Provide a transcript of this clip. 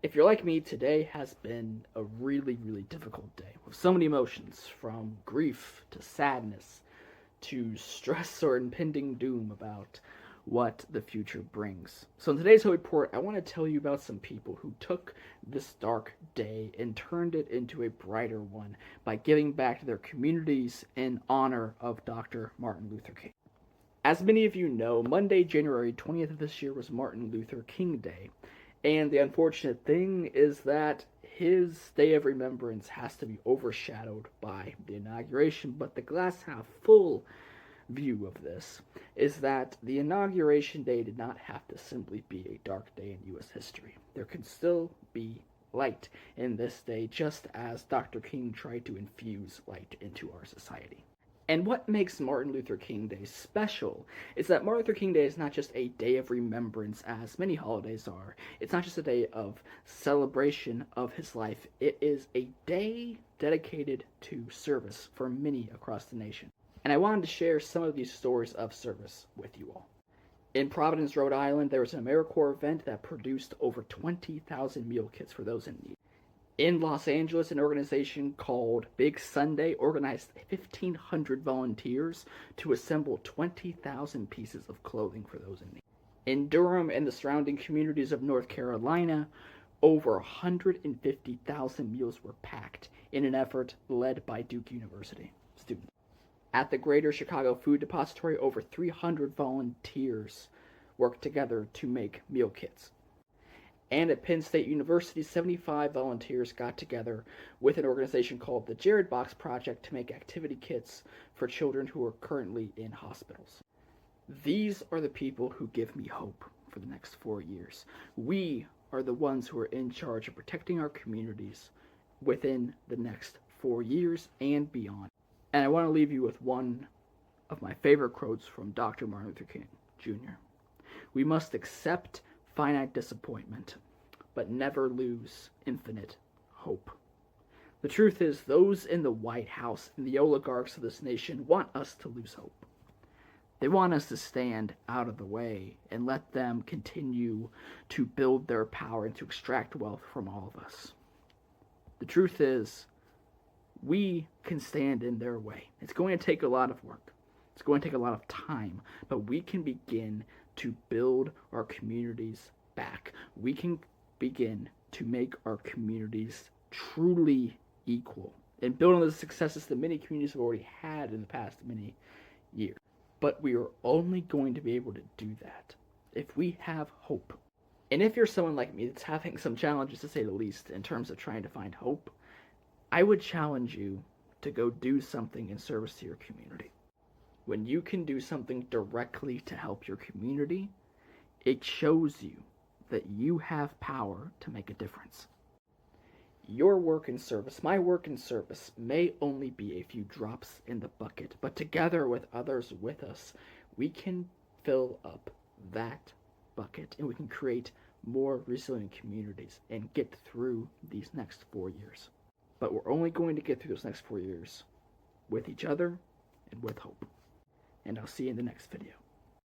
If you're like me, today has been a really difficult day with so many emotions, from grief to sadness to stress or impending doom about what the future brings. So in today's report, I want to tell you about some people who took this dark day and turned it into a brighter one by giving back to their communities in honor of Dr. Martin Luther King. As many of you know, Monday, January 20th of this year was Martin Luther King Day. And the unfortunate thing is that his day of remembrance has to be overshadowed by the inauguration. But the glass half full view of this is that the inauguration day did not have to simply be a dark day in U.S. history. There can still be light in this day, just as Dr. King tried to infuse light into our society. And what makes Martin Luther King Day special is that Martin Luther King Day is not just a day of remembrance, as many holidays are. It's not just a day of celebration of his life. It is a day dedicated to service for many across the nation. And I wanted to share some of these stories of service with you all. In Providence, Rhode Island, there was an AmeriCorps event that produced over 20,000 meal kits for those in need. In Los Angeles, an organization called Big Sunday organized 1,500 volunteers to assemble 20,000 pieces of clothing for those in need. In Durham and the surrounding communities of North Carolina, over 150,000 meals were packed in an effort led by Duke University students. At the Greater Chicago Food Depository, over 300 volunteers worked together to make meal kits. And at Penn State University, 75 volunteers got together with an organization called the Jared Box Project to make activity kits for children who are currently in hospitals. These are the people who give me hope for the next 4 years. We are the ones who are in charge of protecting our communities within the next 4 years and beyond. And I want to leave you with one of my favorite quotes from Dr. Martin Luther King Jr. We must accept finite disappointment, but never lose infinite hope. The truth is, those in the White House and the oligarchs of this nation want us to lose hope. They want us to stand out of the way and let them continue to build their power and to extract wealth from all of us. The truth is, we can stand in their way. It's going to take a lot of work. It's going to take a lot of time, but we can begin to build our communities back. We can begin to make our communities truly equal and build on the successes that many communities have already had in the past many years. But we are only going to be able to do that if we have hope. And if you're someone like me that's having some challenges, to say the least, in terms of trying to find hope, I would challenge you to go do something in service to your community. When you can do something directly to help your community, it shows you that you have power to make a difference. Your work in service, my work in service, may only be a few drops in the bucket, but together with others with us, we can fill up that bucket and we can create more resilient communities and get through these next 4 years. But we're only going to get through those next 4 years with each other and with hope. And I'll see you in the next video.